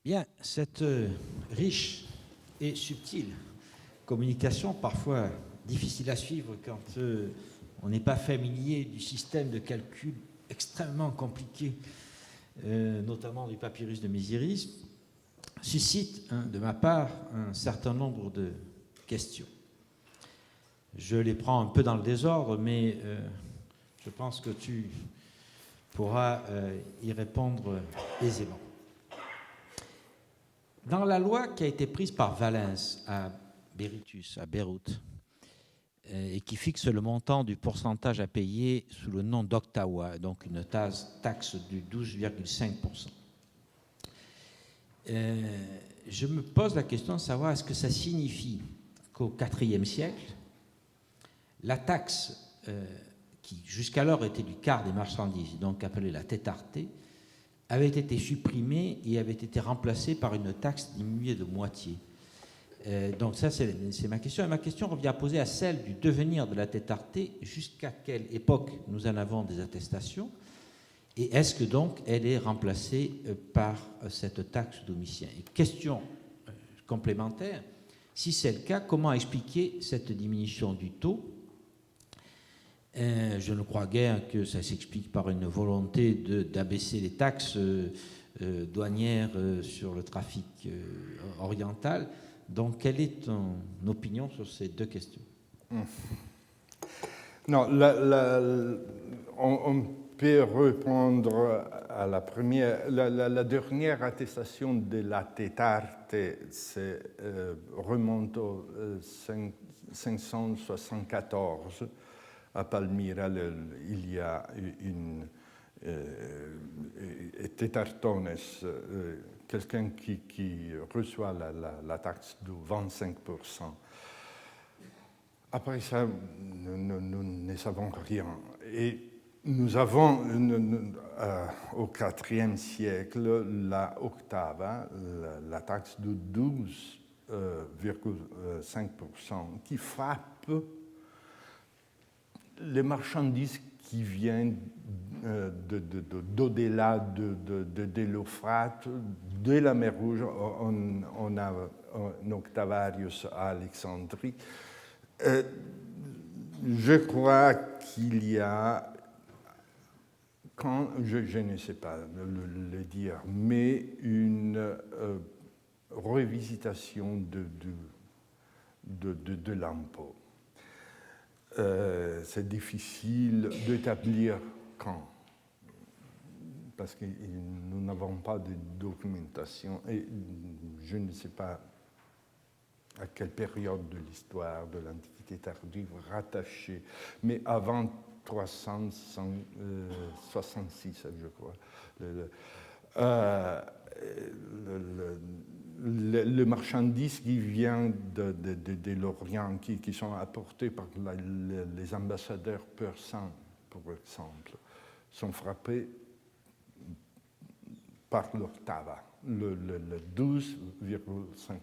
Bien, cette riche et subtile communication, parfois difficile à suivre quand on n'est pas familier du système de calcul extrêmement compliqué, notamment du papyrus de Mésiris, suscite de ma part un certain nombre de questions. Je les prends un peu dans le désordre, mais je pense que tu pourras y répondre aisément. Dans la loi qui a été prise par Valens à Berytus, à Beyrouth, et qui fixe le montant du pourcentage à payer sous le nom d'octawa, donc une taxe de 12,5%. Je me pose la question de savoir est-ce que ça signifie qu'au IVe siècle, la taxe qui jusqu'alors était du quart des marchandises, donc appelée la tétarté, avait été supprimée et avait été remplacée par une taxe diminuée de moitié. Donc ça, c'est ma question. Et ma question revient à poser à celle du devenir de la tétarté, jusqu'à quelle époque nous en avons des attestations, et est-ce que donc elle est remplacée par cette taxe Domitien? Et question complémentaire, si c'est le cas, comment expliquer cette diminution du taux? Je ne crois guère que ça s'explique par une volonté d'abaisser les taxes douanières sur le trafic oriental. Donc, quelle est ton opinion sur ces deux questions? Non, on peut répondre à la première. La dernière attestation de la tétarte remonte au 574. À Palmyra, il y a une tétartones, quelqu'un qui reçoit la taxe de 25%. Après ça, nous ne savons rien. Et nous avons, au IVe siècle, la octava, la taxe de 12,5%, qui frappe les marchandises qui viennent d'au-delà de l'Euphrate, de la mer Rouge. On a un Octavarius à Alexandrie. Je crois qu'il y a, je ne sais pas le dire, mais une revisitation de l'impôt. C'est difficile d'établir quand, parce que nous n'avons pas de documentation et je ne sais pas à quelle période de l'histoire de l'Antiquité tardive rattachée, mais avant 366, je crois. Le marchandise qui vient de l'Orient, qui sont apportés par les ambassadeurs persans, par exemple, sont frappés par l'octava, le 12,5%.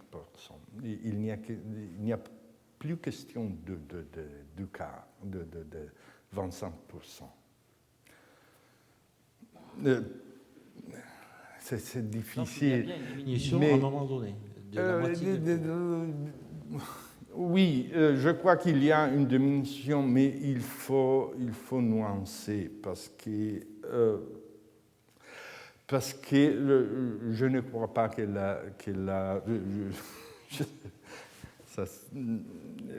Il n'y a plus question du quart, de 25%. C'est difficile. Donc, il y a bien une diminution à un moment donné, de la moitié. Oui, je crois qu'il y a une diminution, mais il faut nuancer parce que je ne crois pas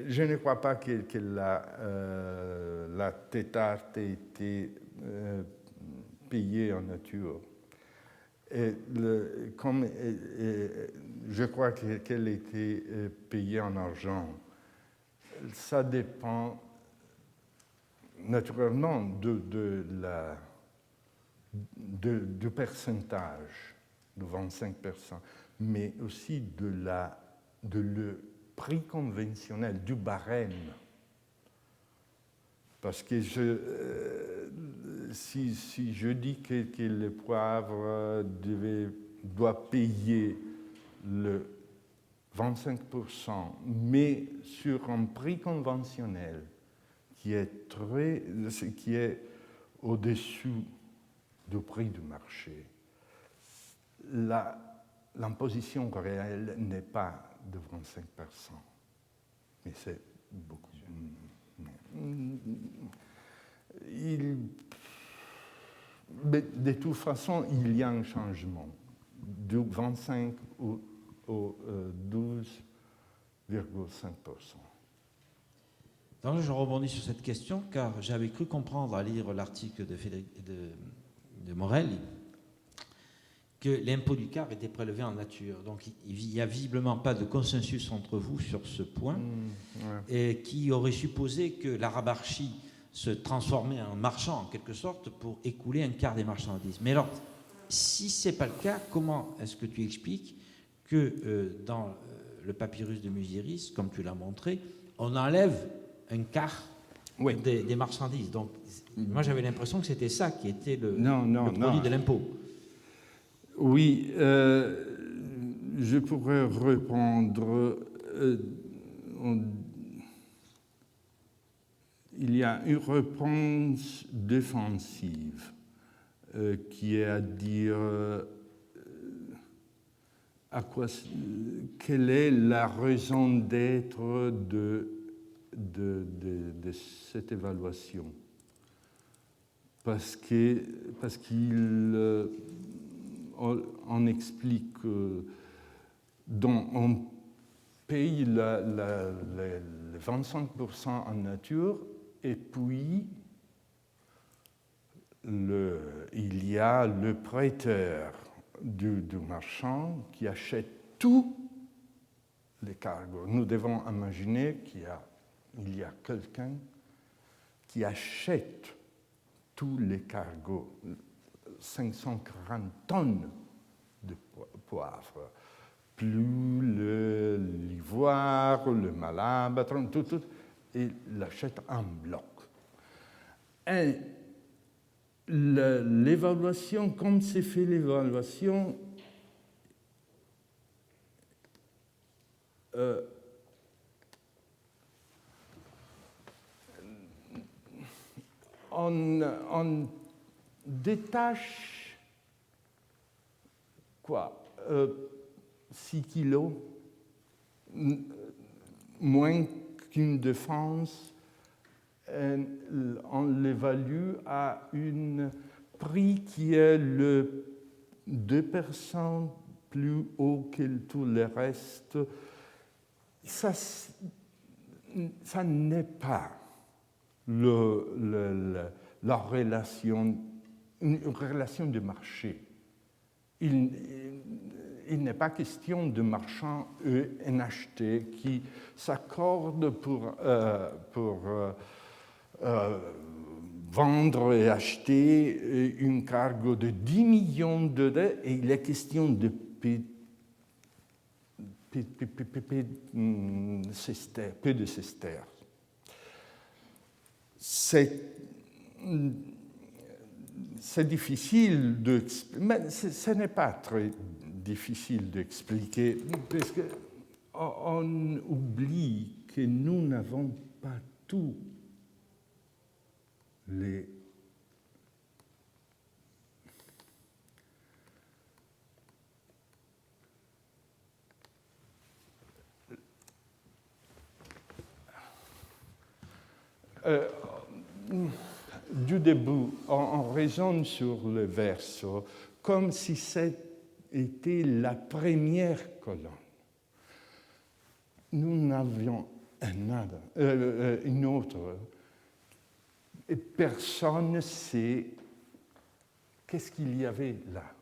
je ne crois pas que la tétarte ait été payée en nature. Je crois qu'elle a été payée en argent. Ça dépend naturellement du pourcentage de 25%, mais aussi le prix conventionnel, du barème. Parce que si je dis que le poivre doit payer le 25%, mais sur un prix conventionnel qui est au-dessus du prix du marché, l'imposition réelle n'est pas de 25%, mais c'est beaucoup. De toute façon, il y a un changement du 25 au 12,5%. Donc, je rebondis sur cette question car j'avais cru comprendre à lire l'article de Morel que l'impôt du quart était prélevé en nature. Donc il n'y a visiblement pas de consensus entre vous sur ce point, et qui aurait supposé que l'arabarchie se transformait en marchand en quelque sorte pour écouler un quart des marchandises. Mais alors, si ce n'est pas le cas, comment est-ce que tu expliques que dans le papyrus de Musiris, comme tu l'as montré, on enlève un quart des marchandises? Donc moi j'avais l'impression que c'était ça qui était le produit de l'impôt. Oui, je pourrais répondre. Il y a une réponse défensive qui est à dire quelle est la raison d'être de cette évaluation. Parce qu'il on explique on paye les 25% en nature et puis il y a le prêteur du marchand qui achète tous les cargos. Nous devons imaginer qu'il y a quelqu'un qui achète tous les cargos, 540 tonnes de poivre, plus l'ivoire, le malabre, tout, et l'achète en bloc. Et l'évaluation, comme c'est fait l'évaluation, on détache 6 kilos, moins qu'une défense, on l'évalue à un prix qui est le 2% plus haut que tout le reste. Ça n'est pas la relation, une relation de marché. Il n'est pas question de marchands et un acheté qui s'accordent pour vendre et acheter une cargo de 10 millions d'euros, et il est question de peu de sesterces. C'est difficile mais ce n'est pas très difficile d'expliquer, parce qu'on oublie que nous n'avons pas tous les du début, on raisonne sur le verso comme si c'était la première colonne. Nous n'avions une autre, et personne ne sait qu'est-ce qu'il y avait là.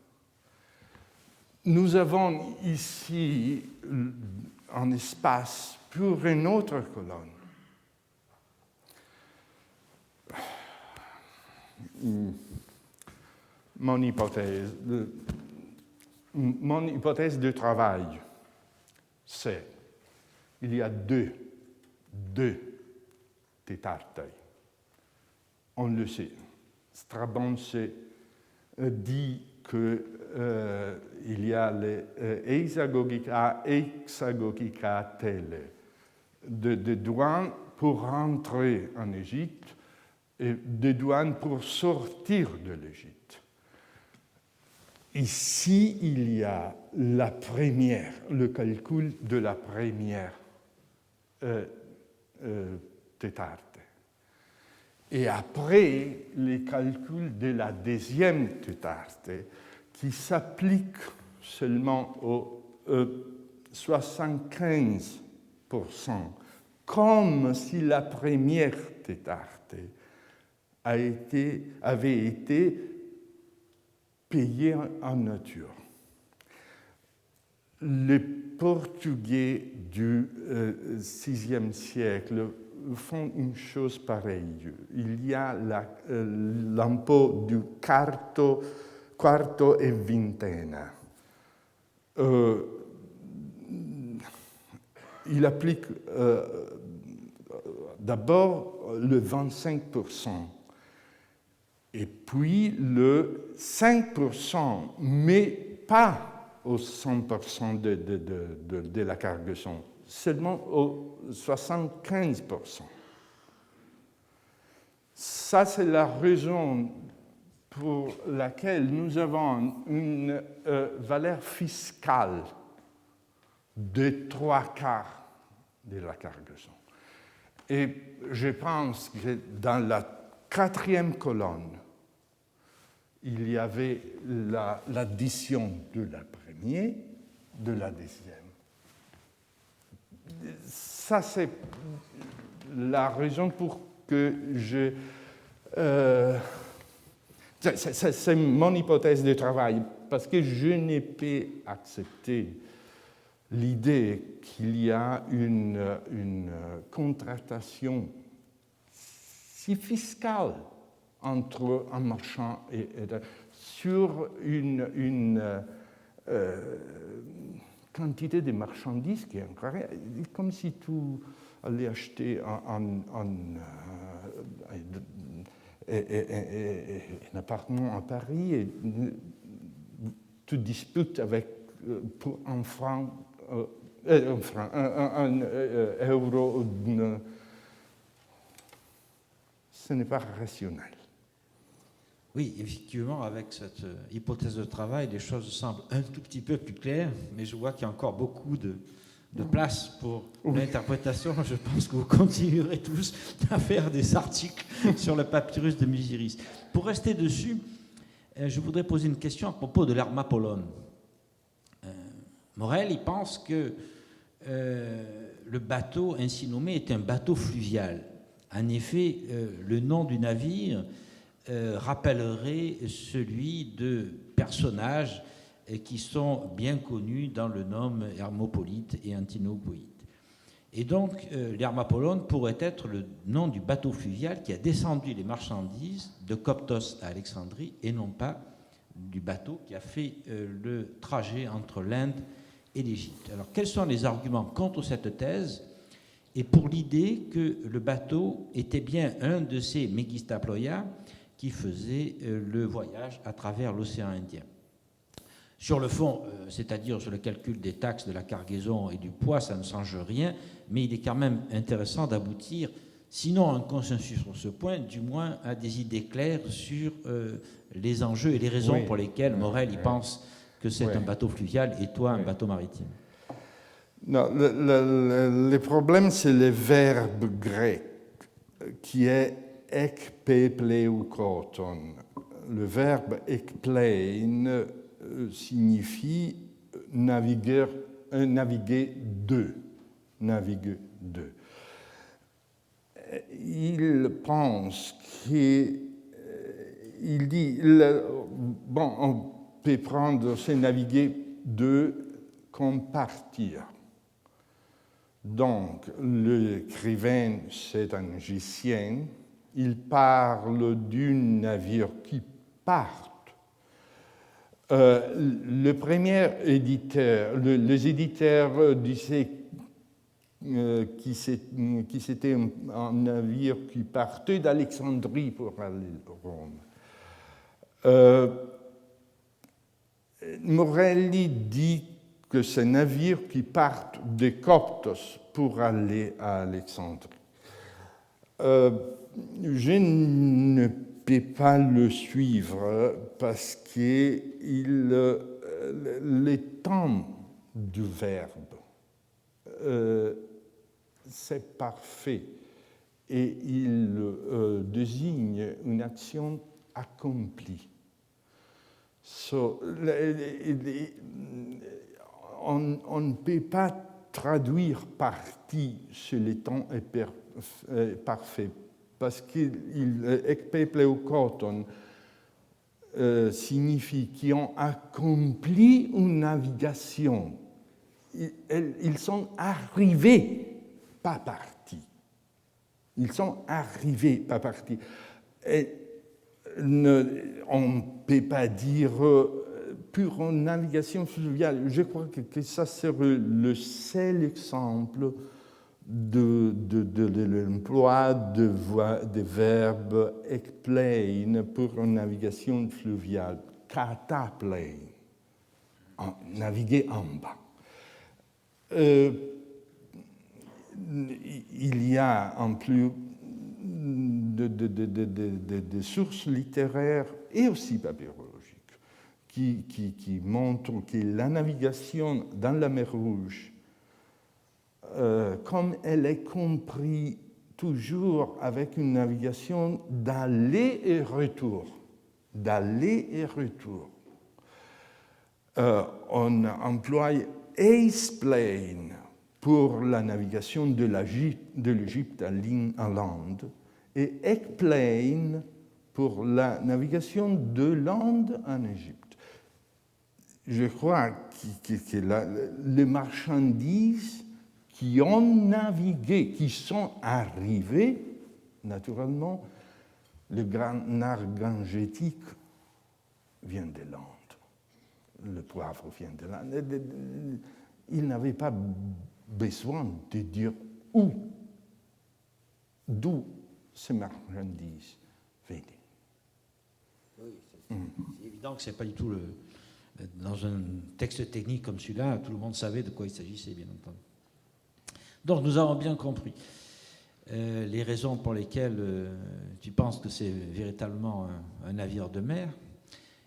Nous avons ici un espace pour une autre colonne. Mon hypothèse de travail, c'est qu'il y a deux tétartailles. On le sait. Strabon dit qu'il y a les hexagogica telle de douane pour rentrer en Égypte et de douane pour sortir de l'Égypte. ici, il y a la première, le calcul de la première tétarte. Et après, les calculs de la deuxième tétarte, qui s'appliquent seulement aux 75%, comme si la première tétarte avait été payée en nature. Les Portugais du VIe siècle font une chose pareille. Il y a l'impôt du quarto e vintena. Il applique d'abord le 25%, et puis le 5%, mais pas au 100% de la cargaison, seulement au 75%. Ça, c'est la raison pour laquelle nous avons une valeur fiscale de 3/4 de la cargaison. Et je pense que dans la 4e colonne, il y avait l'addition de la première, de la deuxième. Ça, c'est la raison pour que je... c'est mon hypothèse de travail, parce que je n'ai pas accepté l'idée qu'il y a une contrastation si fiscale entre un marchand et sur une quantité de marchandises qui est incroyable. Comme si tu allais acheter un appartement à Paris et tu disputes avec pour un euro. Ce n'est pas rationnel. Oui, effectivement, avec cette hypothèse de travail, les choses semblent un tout petit peu plus claires, mais je vois qu'il y a encore beaucoup de place pour l'interprétation. Je pense que vous continuerez tous à faire des articles sur le papyrus de Musiris. Pour rester dessus, je voudrais poser une question à propos de l'Hermapolon. Morel, il pense que le bateau ainsi nommé est un bateau fluvial. En effet, le nom du navire rappellerait celui de personnages qui sont bien connus dans le nom Hermopolite et Antinopoïte. Et donc, l'Hermapolon pourrait être le nom du bateau fluvial qui a descendu les marchandises de Coptos à Alexandrie et non pas du bateau qui a fait le trajet entre l'Inde et l'Égypte. Alors, quels sont les arguments contre cette thèse et pour l'idée que le bateau était bien un de ces Megistaploia qui faisait le voyage à travers l'océan Indien? Sur le fond, c'est-à-dire sur le calcul des taxes, de la cargaison et du poids, ça ne change rien, mais il est quand même intéressant d'aboutir, sinon à un consensus sur ce point, du moins à des idées claires sur les enjeux et les raisons pour lesquelles Morel y pense que c'est un bateau fluvial et toi un bateau maritime. Non, le problème, c'est le verbe grec qui est ekpepleukauton. Le verbe ekplein signifie naviguer deux. Il pense qu'il dit, on peut prendre c'est naviguer deux comme partir. Donc, l'écrivain, c'est un égyptien, il parle d'un navire qui part. Le premier éditeur, les éditeurs disaient que c'était un navire qui partait d'Alexandrie pour aller à Rome. Morelli dit que c'est un navire qui part de Coptos pour aller à Alexandrie. Je ne peut pas le suivre parce que les temps du verbe, c'est parfait et il désigne une action accomplie. On ne peut pas traduire partie sur le temps parfait parce qu'il ekpepleukoton signifie qu'ils ont accompli une navigation. Ils sont arrivés, pas partis. Ils sont arrivés, pas partis. Et on ne peut pas dire pure navigation fluviale. Je crois que ça serait le seul exemple de l'emploi de verbes ekplein pour une navigation fluviale. Kataplein, naviguer en bas. Il y a en plus de sources littéraires et aussi papyrologiques qui montrent que la navigation dans la mer Rouge, comme elle est comprise toujours avec une navigation d'aller et retour, on emploie eisplane pour la navigation de l'Égypte à l'Inde et ekplane pour la navigation de l'Inde en Égypte. Je crois que les marchandises qui ont navigué, qui sont arrivées, naturellement, le grain argangétique vient de l'Inde, le poivre vient de l'Inde. Il n'avait pas besoin de dire d'où ces marchandises venaient. Oui, c'est évident que ce n'est pas du tout dans un texte technique comme celui-là, tout le monde savait de quoi il s'agissait, bien entendu. Donc nous avons bien compris les raisons pour lesquelles tu penses que c'est véritablement un navire de mer.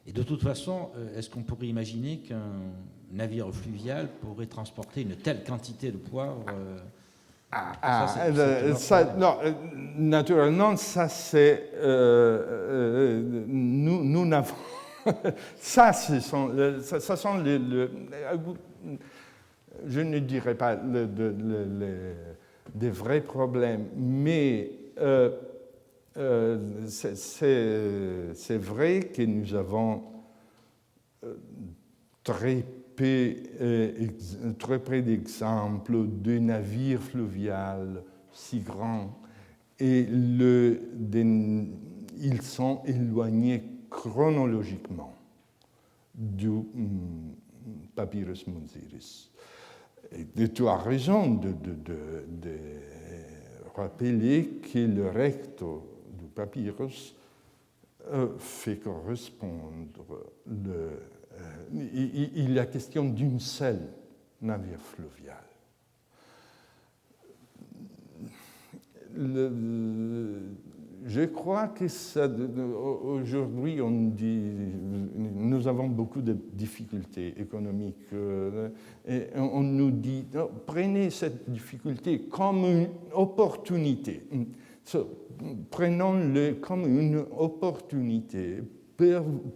Et de toute façon, est-ce qu'on pourrait imaginer qu'un navire fluvial pourrait transporter une telle quantité de poivre non, naturellement, ça c'est... nous n'avons... ça sont je ne dirais pas des vrais problèmes, mais c'est vrai que nous avons très peu d'exemples de navires fluviaux si grands et ils sont éloignés chronologiquement du Papyrus Munziris. Et tu as raison de rappeler que le recto du papyrus fait correspondre il est question d'une seule navire fluvial. Je crois que aujourd'hui, nous avons beaucoup de difficultés économiques et on nous dit prenez cette difficulté comme une opportunité. Prenons-le comme une opportunité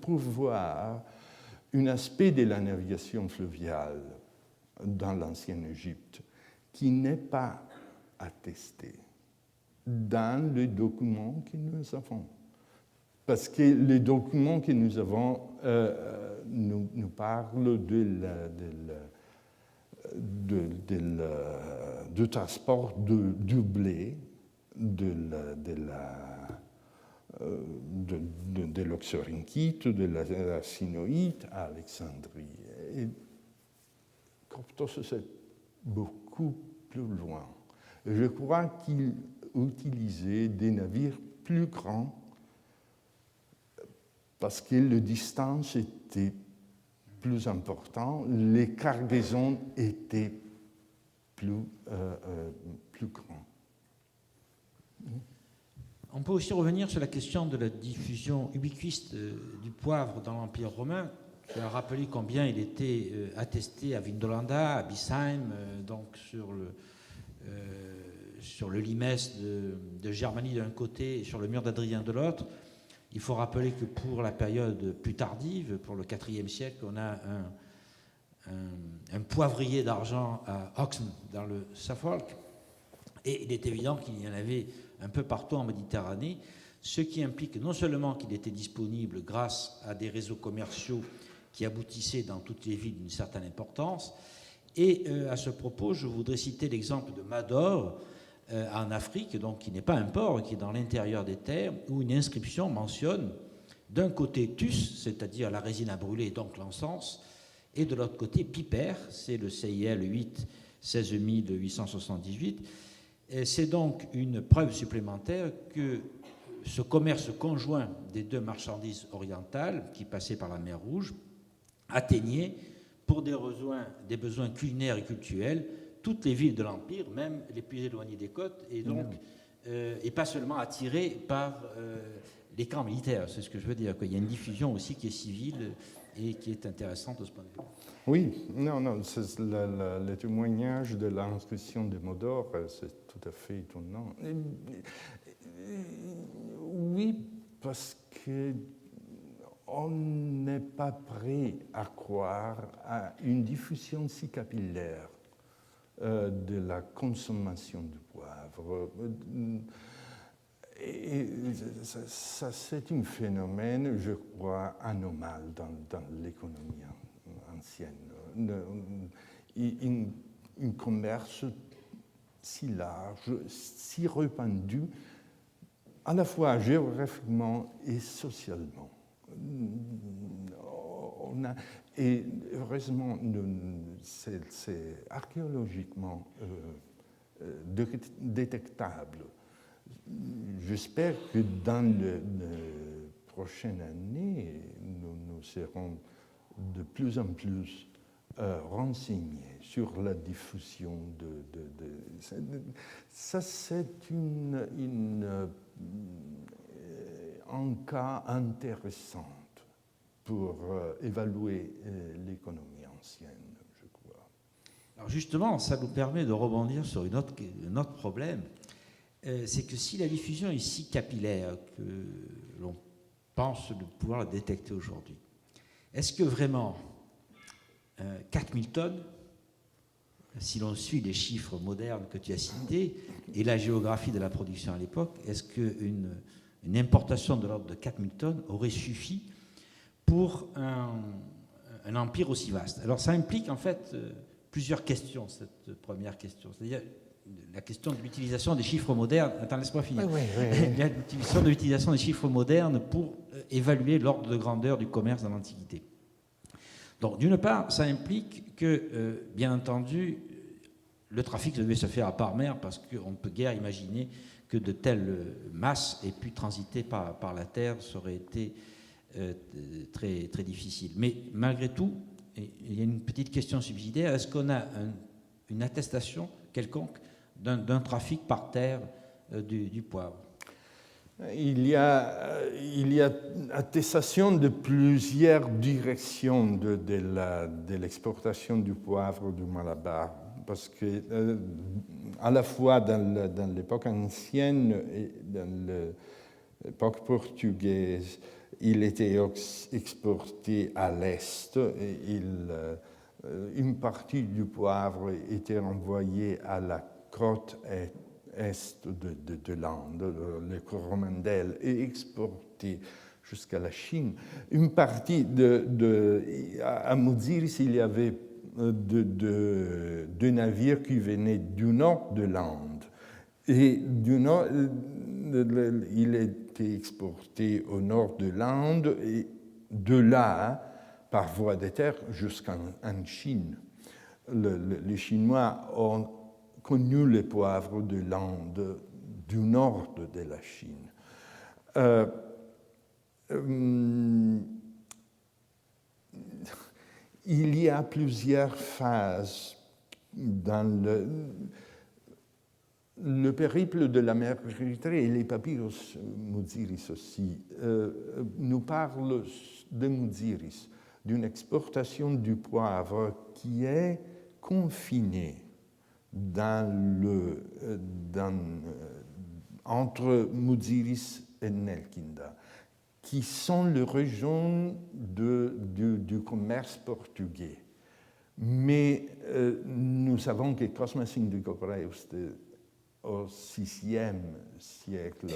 pour voir un aspect de la navigation fluviale dans l'ancienne Égypte qui n'est pas attesté dans les documents que nous avons. Parce que les documents que nous avons nous parlent du transport du blé de l'Oxyrhynchite, de la Sinoïte à Alexandrie. Et Coptos, c'est beaucoup plus loin. Je crois qu'il utilisait des navires plus grands parce que les distances étaient plus importantes, les cargaisons étaient plus grandes. On peut aussi revenir sur la question de la diffusion ubiquiste du poivre dans l'Empire romain. Je vais rappeler combien il était attesté à Vindolanda, à Bissheim, donc sur le limes de Germanie d'un côté et sur le mur d'Adrien de l'autre. Il faut rappeler que pour la période plus tardive, pour le IVe siècle, on a un poivrier d'argent à Oxen, dans le Suffolk. Et il est évident qu'il y en avait un peu partout en Méditerranée, ce qui implique non seulement qu'il était disponible grâce à des réseaux commerciaux qui aboutissaient dans toutes les villes d'une certaine importance, et à ce propos, je voudrais citer l'exemple de Mador, en Afrique, donc qui n'est pas un port, qui est dans l'intérieur des terres, où une inscription mentionne d'un côté Tus, c'est-à-dire la résine à brûler, donc l'encens, et de l'autre côté Piper, c'est le CIL 8 16878. C'est donc une preuve supplémentaire que ce commerce conjoint des deux marchandises orientales qui passaient par la mer Rouge atteignait, pour des besoins culinaires et cultuels, toutes les villes de l'Empire, même les plus éloignées des côtes, et donc et pas seulement attirées par les camps militaires. C'est ce que je veux dire. Il y a une diffusion aussi qui est civile et qui est intéressante de ce point de vue. Oui, non, c'est le témoignage de l'inscription de Modor, c'est tout à fait étonnant. Oui, parce qu'on n'est pas prêt à croire à une diffusion si capillaire de la consommation du poivre. Et ça, c'est un phénomène, je crois, anormal dans l'économie ancienne. Un commerce si large, si répandu, à la fois géographiquement et socialement. Et heureusement, c'est archéologiquement détectable. J'espère que dans les prochaines années, nous serons de plus en plus renseignés sur la diffusion ça, c'est un cas intéressant pour évaluer l'économie ancienne, je crois. Alors justement, ça nous permet de rebondir sur un autre problème. C'est que si la diffusion est si capillaire que l'on pense de pouvoir la détecter aujourd'hui, est-ce que vraiment 4000 tonnes, si l'on suit les chiffres modernes que tu as cités et la géographie de la production à l'époque, est-ce qu'une importation de l'ordre de 4000 tonnes aurait suffi pour un empire aussi vaste? Alors ça implique en fait plusieurs questions, cette première question. C'est-à-dire la question de l'utilisation des chiffres modernes. Attends, laisse-moi finir. Oui. Il y a l'utilisation des chiffres modernes pour évaluer l'ordre de grandeur du commerce dans l'Antiquité. Donc, d'une part, ça implique que, bien entendu, le trafic devait se faire à part mer parce qu'on ne peut guère imaginer que de telles masses aient pu transiter par la terre. Ça aurait été très, très difficile. Mais malgré tout, il y a une petite question subsidiaire. Est-ce qu'on a une attestation quelconque d'un trafic par terre du poivre? Il y a attestation de plusieurs directions de l'exportation du poivre du Malabar, parce que à la fois dans l'époque ancienne et dans l'époque portugaise, il était exporté à l'Est et une partie du poivre était envoyée à la côte est de l'Inde, le Coromandel, et exporté jusqu'à la Chine. Une partie à Muziris, il y avait deux navires qui venaient du nord de l'Inde. Et du nord, il était exporté au nord de l'Inde et de là, par voie de terre, jusqu'en Chine. Les Chinois ont connu les poivres de l'Inde du nord de la Chine. Il y a plusieurs phases dans le périple de la mer Érythrée et les papyrus Muziris aussi nous parlent de Muziris, d'une exportation du poivre qui est confinée entre Muziris et Nelkinda, qui sont les régions du commerce portugais. Mais nous savons que Cosmas Indricopraeus au VIe siècle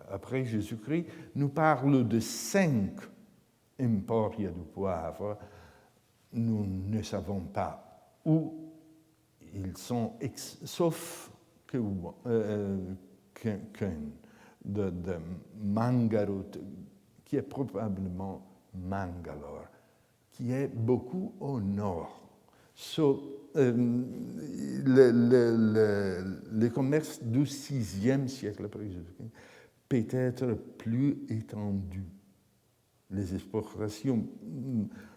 après Jésus-Christ nous parle de 5 emporia du poivre. Nous ne savons pas où ils sont, sauf qu'un de Mangarut, qui est probablement Mangalore, qui est beaucoup au nord. Le commerce du VIe siècle après Jésus-Christ peut être plus étendu. Les exportations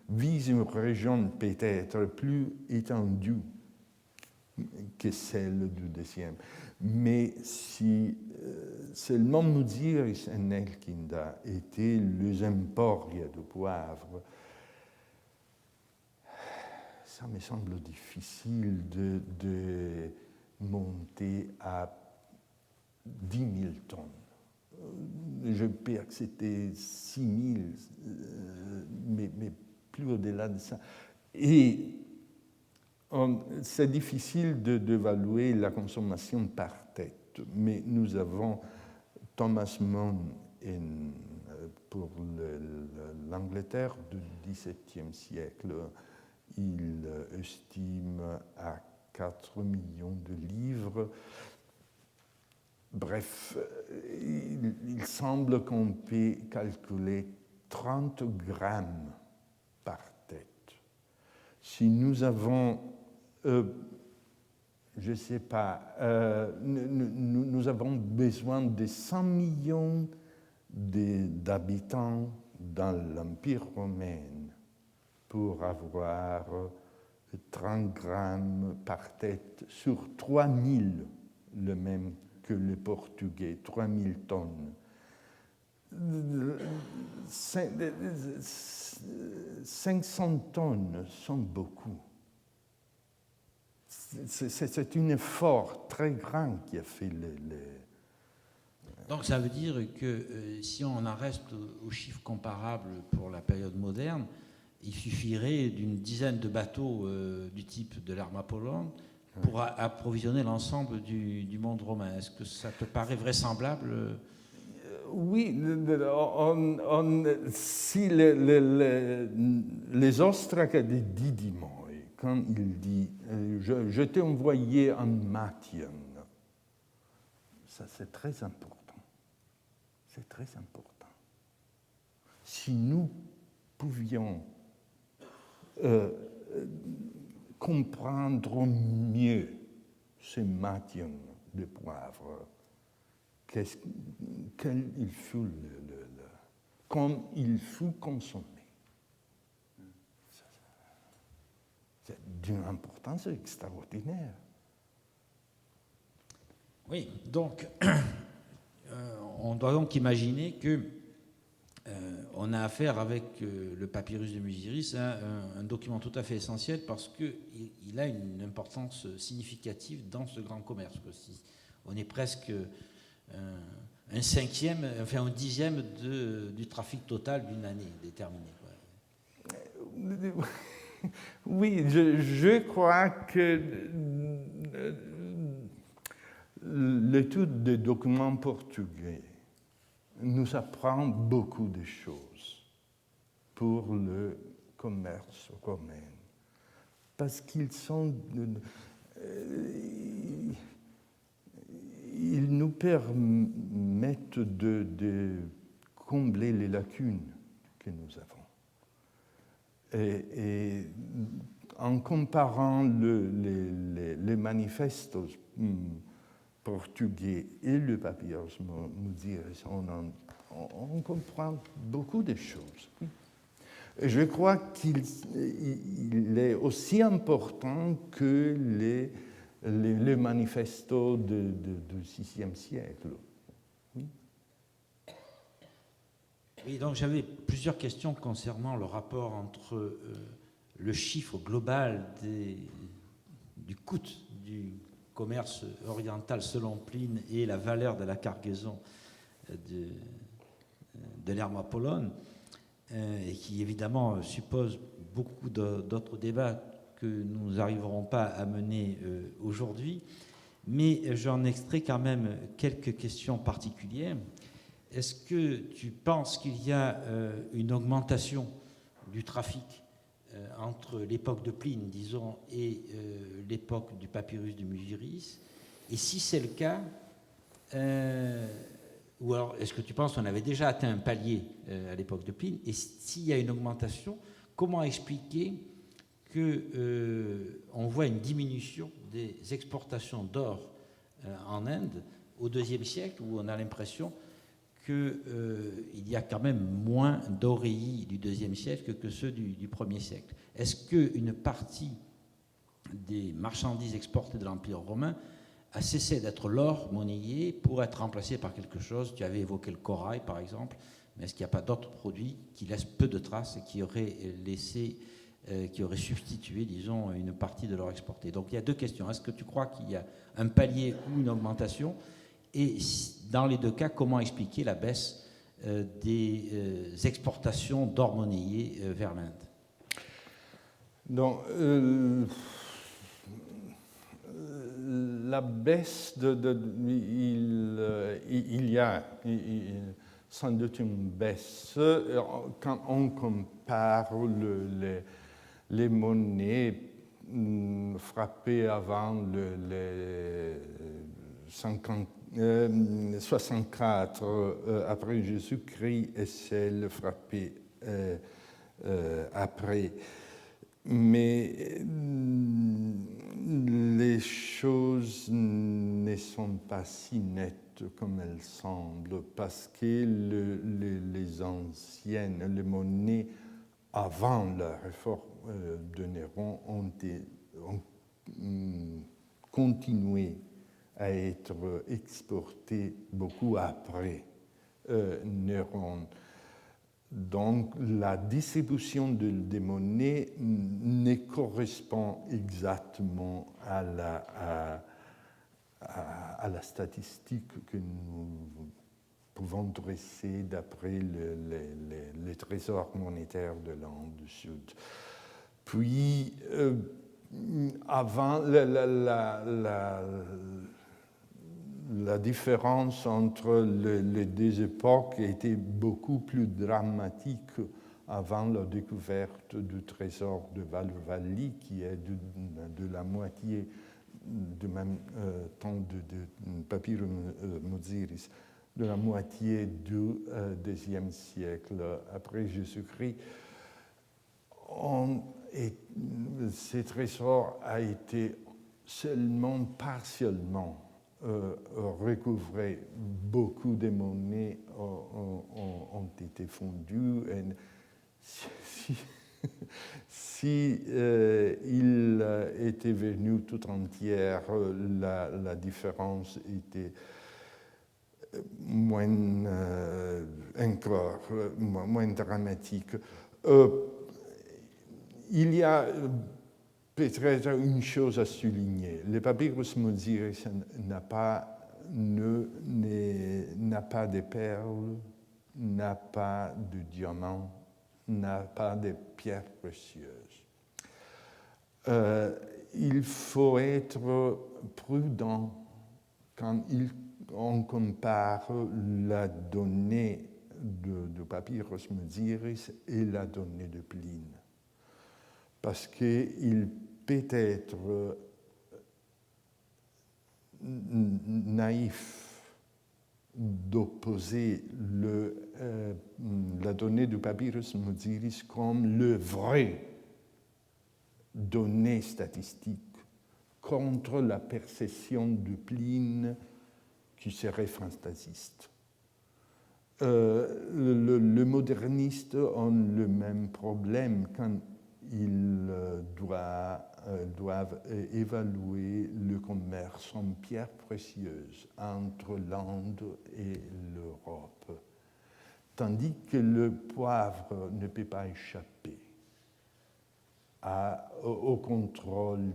visent une région peut-être plus étendue que celle du Xe. Mais si seulement Muziris et Nelkinda étaient les emporia du poivre, ça me semble difficile de monter à 10 000 tonnes. Je peux accepter 6 000, mais plus au-delà de ça. Et c'est difficile d'évaluer la consommation par tête, mais nous avons Thomas Mann pour l'Angleterre du XVIIe siècle. Il estime à 4 millions de livres. Bref, il semble qu'on peut calculer 30 grammes par tête. Si nous avons, je ne sais pas, nous avons besoin de 100 millions d'habitants dans l'Empire romain pour avoir 30 grammes par tête sur 3000, le même que le portugais, 3000 tonnes. 500 tonnes sont beaucoup. C'est un effort très grand qui a fait Donc ça veut dire que si on en reste aux chiffres comparables pour la période moderne, il suffirait d'une dizaine de bateaux du type de l'Armapolon pour approvisionner l'ensemble du monde romain. Est-ce que ça te paraît vraisemblable ? Oui, si les ostraques de Didymoi, quand il dit « je t'ai envoyé en Mathian », ça c'est très important. C'est très important. Si nous pouvions comprendre mieux ce Mathian de poivre, quel il fut comme il fut consommé. C'est d'une importance extraordinaire. Oui, donc on doit donc imaginer que on a affaire avec le papyrus de Muziris à un document tout à fait essentiel parce qu'il a une importance significative dans ce grand commerce. On est presque un cinquième, enfin un dixième du trafic total d'une année déterminée. Oui, je crois que l'étude des documents portugais nous apprend beaucoup de choses pour le commerce romain, parce qu'ils sont... ils nous permettent de combler les lacunes que nous avons. Et en comparant les manifestos portugais et le papyrus Muziris, on comprend beaucoup de choses. Et je crois qu'il est aussi important que les le manifesto du VIe siècle. Oui. Oui, donc j'avais plusieurs questions concernant le rapport entre le chiffre global du coût du commerce oriental selon Pline et la valeur de la cargaison de l'Hermapolone, et qui évidemment suppose beaucoup d'autres débats que nous n'arriverons pas à mener aujourd'hui. Mais j'en extrais quand même quelques questions particulières. Est-ce que tu penses qu'il y a une augmentation du trafic entre l'époque de Pline, disons, et l'époque du papyrus de Muziris? Et si c'est le cas, ou alors est-ce que tu penses qu'on avait déjà atteint un palier à l'époque de Pline? Et s'il y a une augmentation, comment expliquer qu'on voit une diminution des exportations d'or en Inde au IIe siècle, où on a l'impression qu'il y a quand même moins d'oreillis du IIe siècle que ceux du Ier siècle? Est-ce qu'une partie des marchandises exportées de l'Empire romain a cessé d'être l'or monnayé pour être remplacé par quelque chose? Tu avais évoqué le corail, par exemple, mais est-ce qu'il n'y a pas d'autres produits qui laissent peu de traces et qui auraient substitué, disons, une partie de l'or exporté? Donc il y a deux questions. Est-ce que tu crois qu'il y a un palier ou une augmentation? Et dans les deux cas, comment expliquer la baisse des exportations d'or monnayé vers l'Inde? Donc, la baisse il y a sans doute une baisse quand on compare les monnaies frappées avant les 64 après Jésus-Christ et celles frappées après. Mais les choses ne sont pas si nettes comme elles semblent, parce que les anciennes, les monnaies avant la réforme de Néron ont continué à être exportées beaucoup après Néron. Donc la distribution des monnaies ne correspond exactement à la statistique que nous pouvons dresser d'après les trésors monétaires de l'Inde du Sud. Puis, avant, la différence entre les deux époques était beaucoup plus dramatique avant la découverte du trésor de Valvali, qui est de la moitié du même temps de Papyrus Muziris, de la moitié du IIe siècle après Jésus-Christ. Ces trésors a été seulement partiellement recouvrés. Beaucoup de monnaies ont été fondues. Et si il était venu tout entière, la différence était moins dramatique. Il y a peut-être une chose à souligner. Le papyrus Muziris n'a pas de perles, n'a pas de diamants, n'a pas de pierres précieuses. Il faut être prudent quand on compare la donnée du papyrus Muziris et la donnée de Pline. Parce qu'il peut être naïf d'opposer la donnée du papyrus Muziris comme le vrai donnée statistique contre la perception de Pline qui serait fantasiste. Le moderniste a le même problème quand il doit doivent évaluer le commerce en pierres précieuses entre l'Inde et l'Europe, tandis que le poivre ne peut pas échapper au contrôle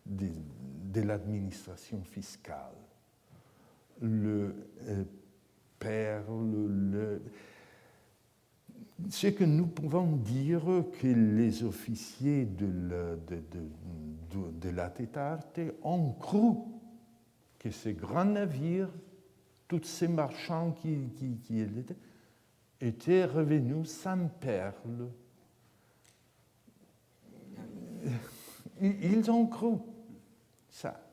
de l'administration fiscale. Le perle, ce que nous pouvons dire que les officiers de la Tête Arte ont cru que ces grands navires, tous ces marchands qui étaient revenus sans perles. Ils ont cru ça.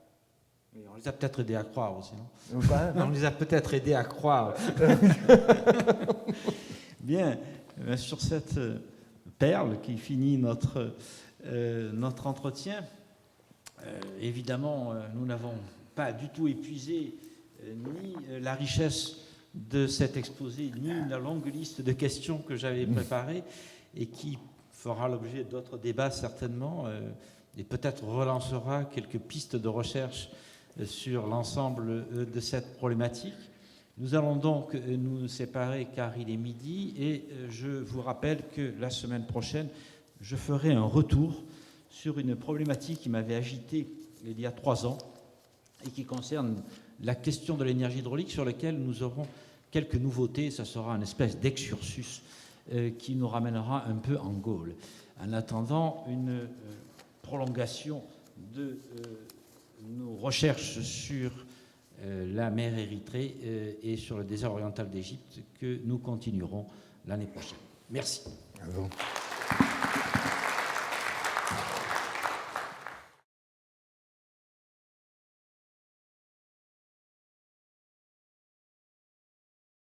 On les a peut-être aidés à croire aussi, non? Non. On les a peut-être aidés à croire. Bien, sur cette perle qui finit notre entretien, évidemment, nous n'avons pas du tout épuisé ni la richesse de cet exposé, ni la longue liste de questions que j'avais préparées et qui fera l'objet d'autres débats certainement, et peut-être relancera quelques pistes de recherche sur l'ensemble de cette problématique. Nous allons donc nous séparer car il est midi et je vous rappelle que la semaine prochaine, je ferai un retour sur une problématique qui m'avait agité il y a 3 ans et qui concerne la question de l'énergie hydraulique sur laquelle nous aurons quelques nouveautés. Ça sera une espèce d'excursus qui nous ramènera un peu en Gaule. En attendant, une prolongation de nos recherches sur la mer Érythrée et sur le désert oriental d'Égypte que nous continuerons l'année prochaine. Merci. Alors.